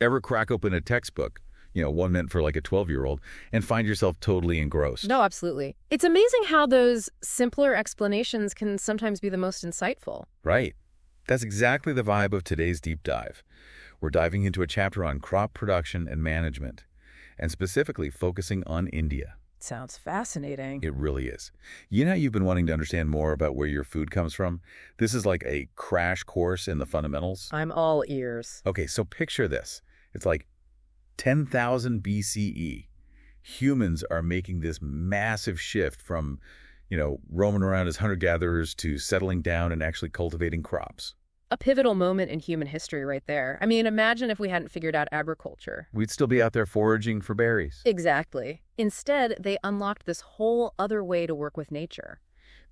Ever crack open a textbook, one meant for like a 12-year-old, and find yourself totally engrossed? No, absolutely. It's amazing how those simpler explanations can sometimes be the most insightful. Right. That's exactly the vibe of today's deep dive. We're diving into a chapter on crop production and management, and specifically focusing on India. Sounds fascinating. It really is. You know how you've been wanting to understand more about where your food comes from? This is like a crash course in the fundamentals. I'm all ears. Okay, so picture this. It's like 10,000 BCE. Humans are making this massive shift from, roaming around as hunter-gatherers to settling down and actually cultivating crops. A pivotal moment in human history right there. I mean, imagine if we hadn't figured out agriculture. We'd still be out there foraging for berries. Exactly. Instead, they unlocked this whole other way to work with nature,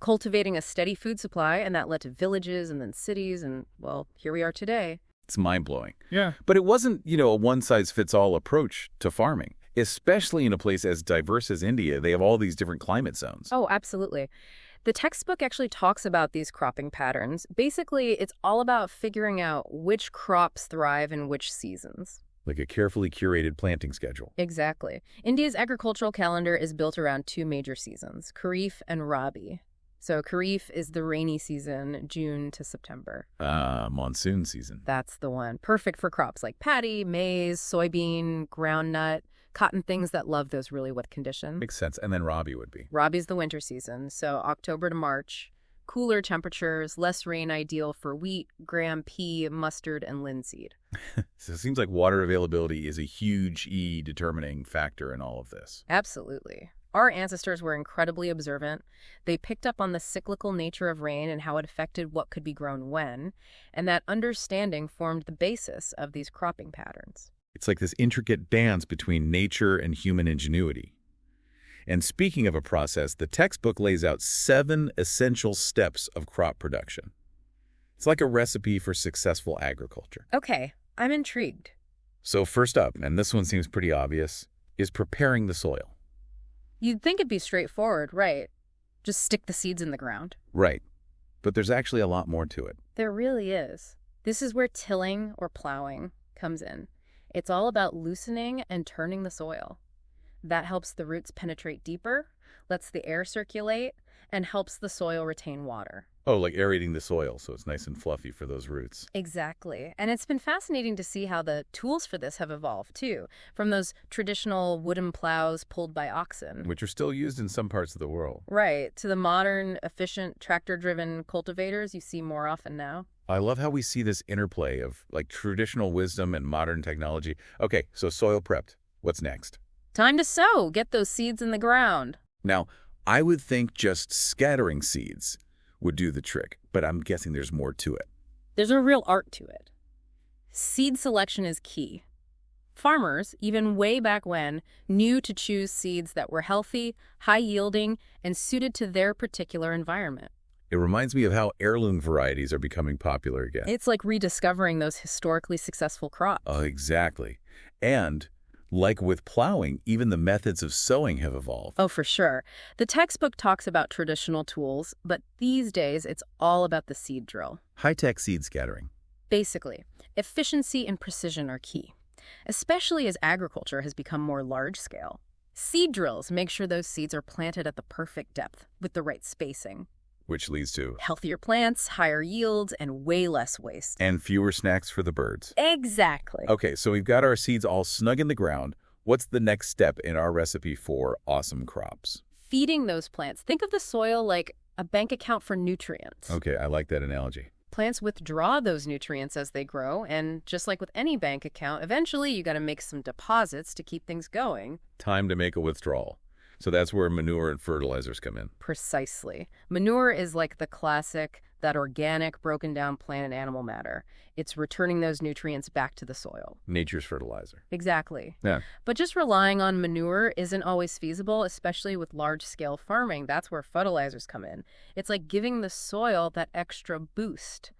cultivating a steady food supply, and that led to villages and then cities, and, well, here we are today. It's mind-blowing. Yeah. But it wasn't, a one-size-fits-all approach to farming. Especially in a place as diverse as India, they have all these different climate zones. Oh, absolutely. The textbook actually talks about these cropping patterns. Basically, it's all about figuring out which crops thrive in which seasons. Like a carefully curated planting schedule. Exactly. India's agricultural calendar is built around two major seasons, Kharif and Rabi. So Kharif is the rainy season, June to September. Monsoon season. That's the one. Perfect for crops like paddy, maize, soybean, groundnut, cotton, things that love those really wet conditions. Makes sense. And then Rabi would be. Rabi's the winter season, so October to March. Cooler temperatures, less rain, ideal for wheat, gram, pea, mustard, and linseed. So it seems like water availability is a huge determining factor in all of this. Absolutely. Our ancestors were incredibly observant. They picked up on the cyclical nature of rain and how it affected what could be grown when, and that understanding formed the basis of these cropping patterns. It's like this intricate dance between nature and human ingenuity. And speaking of a process, the textbook lays out 7 essential steps of crop production. It's like a recipe for successful agriculture. Okay, I'm intrigued. So first up, and this one seems pretty obvious, is preparing the soil. You'd think it'd be straightforward, right? Just stick the seeds in the ground. Right. But there's actually a lot more to it. There really is. This is where tilling or plowing comes in. It's all about loosening and turning the soil. That helps the roots penetrate deeper, lets the air circulate, and helps the soil retain water. Oh, like aerating the soil so it's nice and fluffy for those roots. Exactly. And it's been fascinating to see how the tools for this have evolved, too, from those traditional wooden plows pulled by oxen. Which are still used in some parts of the world. Right, to the modern, efficient, tractor-driven cultivators you see more often now. I love how we see this interplay of like traditional wisdom and modern technology. Okay, so soil prepped. What's next? Time to sow. Get those seeds in the ground. Now, I would think just scattering seeds would do the trick, but I'm guessing there's more to it. There's a real art to it. Seed selection is key. Farmers, even way back when, knew to choose seeds that were healthy, high-yielding, and suited to their particular environment. It reminds me of how heirloom varieties are becoming popular again. It's like rediscovering those historically successful crops. Exactly. And like with plowing, even the methods of sowing have evolved. Oh, for sure. The textbook talks about traditional tools, but these days it's all about the seed drill. High-tech seed scattering. Basically, efficiency and precision are key, especially as agriculture has become more large-scale. Seed drills make sure those seeds are planted at the perfect depth with the right spacing. Which leads to healthier plants, higher yields, and way less waste. And fewer snacks for the birds. Exactly. Okay, so we've got our seeds all snug in the ground. What's the next step in our recipe for awesome crops? Feeding those plants. Think of the soil like a bank account for nutrients. Okay, I like that analogy. Plants withdraw those nutrients as they grow, and just like with any bank account, eventually you got to make some deposits to keep things going. Time to make a withdrawal. So that's where manure and fertilizers come in. Precisely. Manure is like the classic, that organic, broken down plant and animal matter. It's returning those nutrients back to the soil. Nature's fertilizer. Exactly. Yeah. But just relying on manure isn't always feasible, especially with large-scale farming. That's where fertilizers come in. It's like giving the soil that extra boost.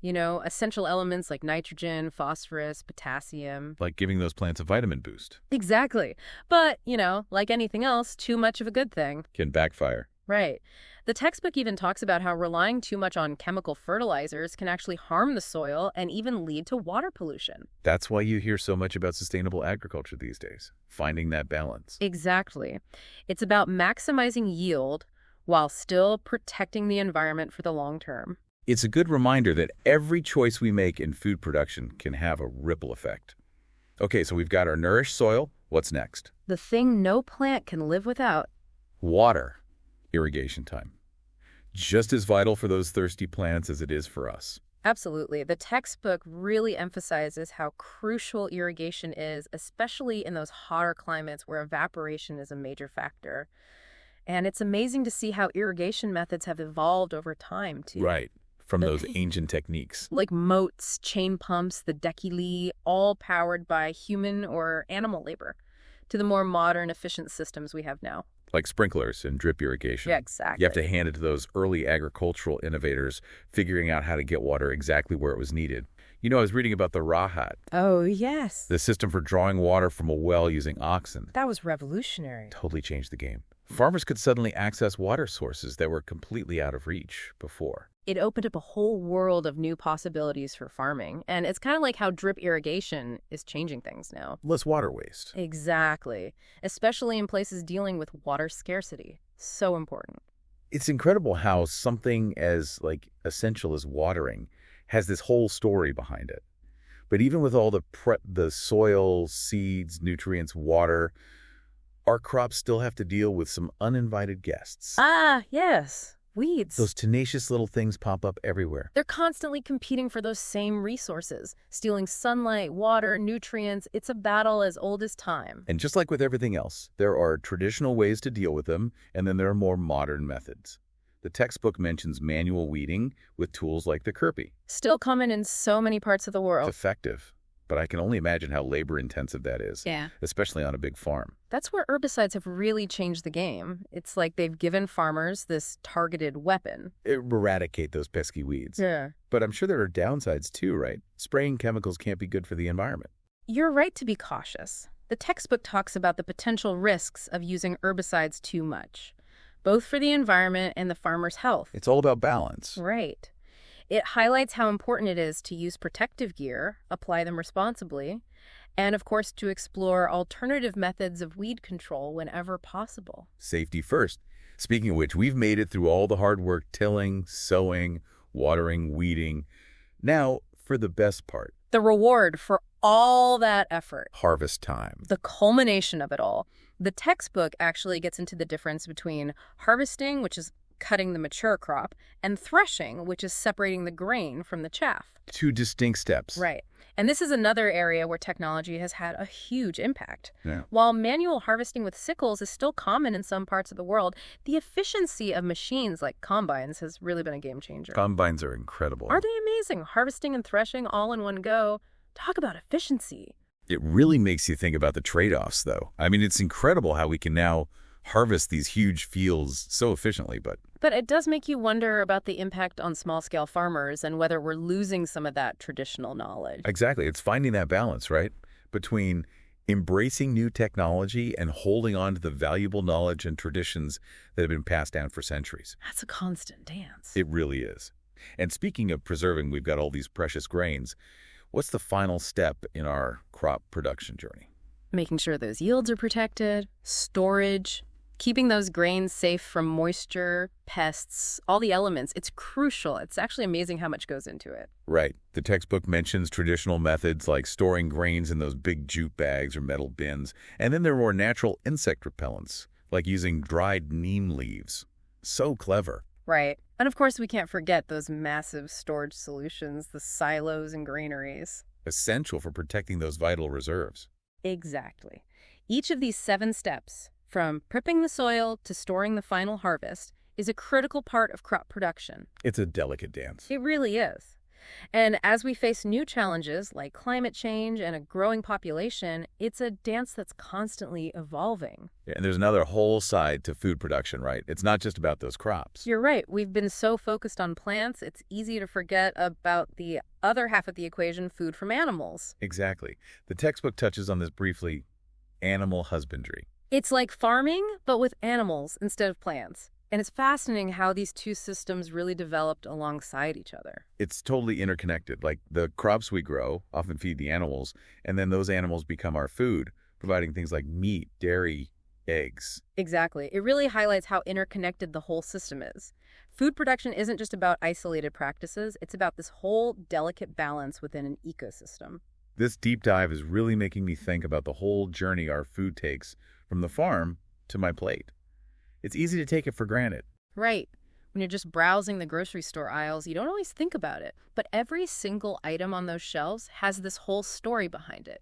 You know, essential elements like nitrogen, phosphorus, potassium. Like giving those plants a vitamin boost. Exactly. But, like anything else, too much of a good thing Can backfire. Right. The textbook even talks about how relying too much on chemical fertilizers can actually harm the soil and even lead to water pollution. That's why you hear so much about sustainable agriculture these days, finding that balance. Exactly. It's about maximizing yield while still protecting the environment for the long term. It's a good reminder that every choice we make in food production can have a ripple effect. Okay, so we've got our nourished soil. What's next? The thing no plant can live without. Water. Irrigation time. Just as vital for those thirsty plants as it is for us. Absolutely. The textbook really emphasizes how crucial irrigation is, especially in those hotter climates where evaporation is a major factor. And it's amazing to see how irrigation methods have evolved over time, too. Right. From those ancient techniques. Like moats, chain pumps, the Dekili, all powered by human or animal labor, to the more modern, efficient systems we have now. Like sprinklers and drip irrigation. Yeah, exactly. You have to hand it to those early agricultural innovators figuring out how to get water exactly where it was needed. You know, I was reading about the Rahat, Oh, yes. the system for drawing water from a well using oxen. That was revolutionary. Totally changed the game. Farmers could suddenly access water sources that were completely out of reach before. It opened up a whole world of new possibilities for farming. And it's kind of like how drip irrigation is changing things now. Less water waste. Exactly. Especially in places dealing with water scarcity. So important. It's incredible how something as essential as watering has this whole story behind it. But even with all the soil, seeds, nutrients, water, our crops still have to deal with some uninvited guests. Ah, yes. Weeds. Those tenacious little things pop up everywhere. They're constantly competing for those same resources, stealing sunlight, water, nutrients. It's a battle as old as time. And just like with everything else, there are traditional ways to deal with them, and then there are more modern methods. The textbook mentions manual weeding with tools like the Kirby. Still common in so many parts of the world. It's effective, but I can only imagine how labor-intensive that is, Yeah. especially on a big farm. That's where herbicides have really changed the game. It's like they've given farmers this targeted weapon. Eradicate those pesky weeds. Yeah. But I'm sure there are downsides too, right? Spraying chemicals can't be good for the environment. You're right to be cautious. The textbook talks about the potential risks of using herbicides too much, both for the environment and the farmer's health. It's all about balance. Right. It highlights how important it is to use protective gear, apply them responsibly, and of course to explore alternative methods of weed control whenever possible. Safety first. Speaking of which, we've made it through all the hard work tilling, sowing, watering, weeding. Now for the best part. The reward for all that effort. Harvest time. The culmination of it all. The textbook actually gets into the difference between harvesting, which is cutting the mature crop, and threshing, which is separating the grain from the chaff. Two distinct steps. Right. And this is another area where technology has had a huge impact. Yeah. While manual harvesting with sickles is still common in some parts of the world, the efficiency of machines like combines has really been a game changer. Combines are incredible. Aren't they amazing? Harvesting and threshing all in one go. Talk about efficiency. It really makes you think about the trade-offs, though. I mean, it's incredible how we can now harvest these huge fields so efficiently, but it does make you wonder about the impact on small-scale farmers and whether we're losing some of that traditional knowledge. exactly. It's finding that balance, right? Between embracing new technology and holding on to the valuable knowledge and traditions that have been passed down for centuries. That's a constant dance. It really is. And speaking of preserving, we've got all these precious grains. What's the final step in our crop production journey? Making sure those yields are protected, storage, keeping those grains safe from moisture, pests, all the elements. It's crucial. It's actually amazing how much goes into it. Right. The textbook mentions traditional methods like storing grains in those big jute bags or metal bins. And then there are more natural insect repellents, like using dried neem leaves. So clever. Right. And of course, we can't forget those massive storage solutions, the silos and granaries. Essential for protecting those vital reserves. Exactly. Each of these 7 steps, from prepping the soil to storing the final harvest, is a critical part of crop production. It's a delicate dance. It really is. And as we face new challenges like climate change and a growing population, it's a dance that's constantly evolving. And there's another whole side to food production, right? It's not just about those crops. You're right. We've been so focused on plants, it's easy to forget about the other half of the equation, food from animals. Exactly. The textbook touches on this briefly. Animal husbandry. It's like farming, but with animals instead of plants. And it's fascinating how these two systems really developed alongside each other. It's totally interconnected. Like the crops we grow often feed the animals, and then those animals become our food, providing things like meat, dairy, eggs. Exactly. It really highlights how interconnected the whole system is. Food production isn't just about isolated practices, it's about this whole delicate balance within an ecosystem. This deep dive is really making me think about the whole journey our food takes from the farm to my plate. It's easy to take it for granted. Right. When you're just browsing the grocery store aisles, you don't always think about it. But every single item on those shelves has this whole story behind it.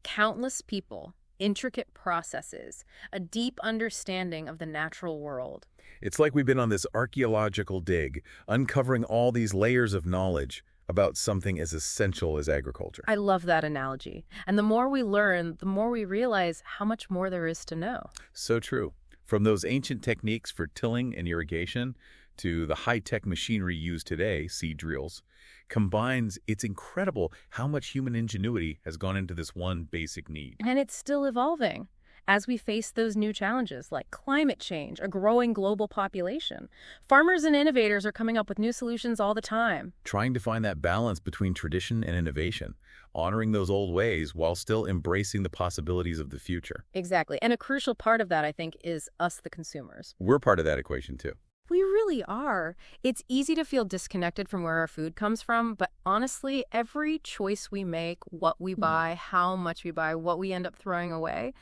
Countless people, intricate processes, a deep understanding of the natural world. It's like we've been on this archaeological dig, uncovering all these layers of knowledge about something as essential as agriculture. I love that analogy. And the more we learn, the more we realize how much more there is to know. So true. From those ancient techniques for tilling and irrigation to the high-tech machinery used today, seed drills, combines, it's incredible how much human ingenuity has gone into this one basic need. And it's still evolving. As we face those new challenges like climate change, a growing global population, farmers and innovators are coming up with new solutions all the time. Trying to find that balance between tradition and innovation, honoring those old ways while still embracing the possibilities of the future. Exactly. And a crucial part of that, I think, is us, the consumers. We're part of that equation too. We really are. It's easy to feel disconnected from where our food comes from, but honestly, every choice we make, what we buy, how much we buy, what we end up throwing away,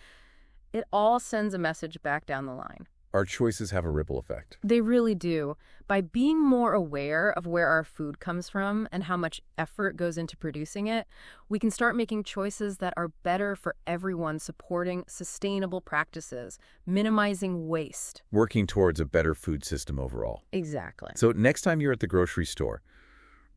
it all sends a message back down the line. Our choices have a ripple effect. They really do. By being more aware of where our food comes from and how much effort goes into producing it, we can start making choices that are better for everyone, supporting sustainable practices, minimizing waste. Working towards a better food system overall. Exactly. So next time you're at the grocery store,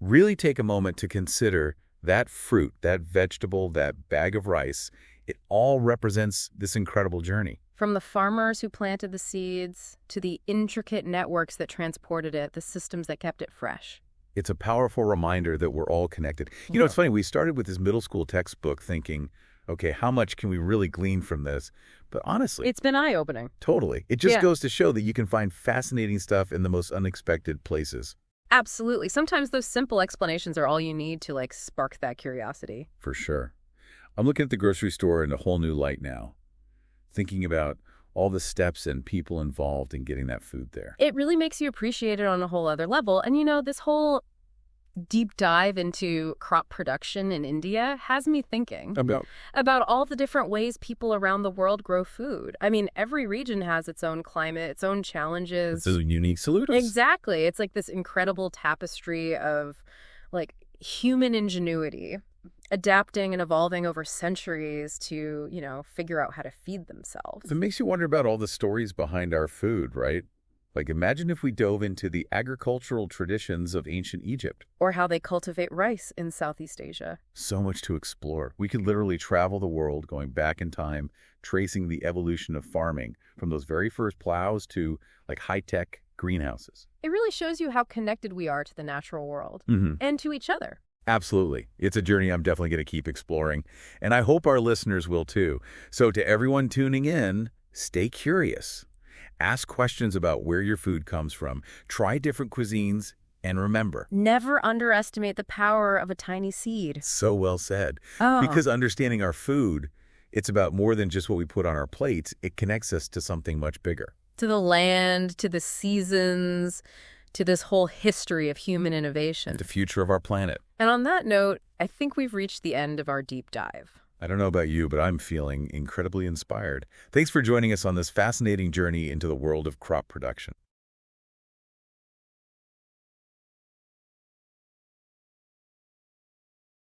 really take a moment to consider that fruit, that vegetable, that bag of rice. It all represents this incredible journey. From the farmers who planted the seeds to the intricate networks that transported it, the systems that kept it fresh. It's a powerful reminder that we're all connected. You know, it's funny, we started with this middle school textbook thinking, okay, how much can we really glean from this? But honestly, It's been eye-opening. totally. It just Yeah. goes to show that you can find fascinating stuff in the most unexpected places. Absolutely. Sometimes those simple explanations are all you need to, spark that curiosity. For sure. I'm looking at the grocery store in a whole new light now, thinking about all the steps and people involved in getting that food there. It really makes you appreciate it on a whole other level. And this whole deep dive into crop production in India has me thinking about all the different ways people around the world grow food. I mean, every region has its own climate, its own challenges. It's a unique solution. Exactly. It's like this incredible tapestry of human ingenuity, adapting and evolving over centuries to, figure out how to feed themselves. It makes you wonder about all the stories behind our food, right? Like, imagine if we dove into the agricultural traditions of ancient Egypt. Or how they cultivate rice in Southeast Asia. So much to explore. We could literally travel the world, going back in time, tracing the evolution of farming from those very first plows to high-tech greenhouses. It really shows you how connected we are to the natural world and to each other. Absolutely. It's a journey I'm definitely going to keep exploring, and I hope our listeners will too. So to everyone tuning in, stay curious. Ask questions about where your food comes from. Try different cuisines, and remember, Never underestimate the power of a tiny seed. so well said. Oh. Because understanding our food, it's about more than just what we put on our plates. It connects us to something much bigger. To the land, to the seasons, to this whole history of human innovation. The future of our planet. And on that note, I think we've reached the end of our deep dive. I don't know about you, but I'm feeling incredibly inspired. Thanks for joining us on this fascinating journey into the world of crop production.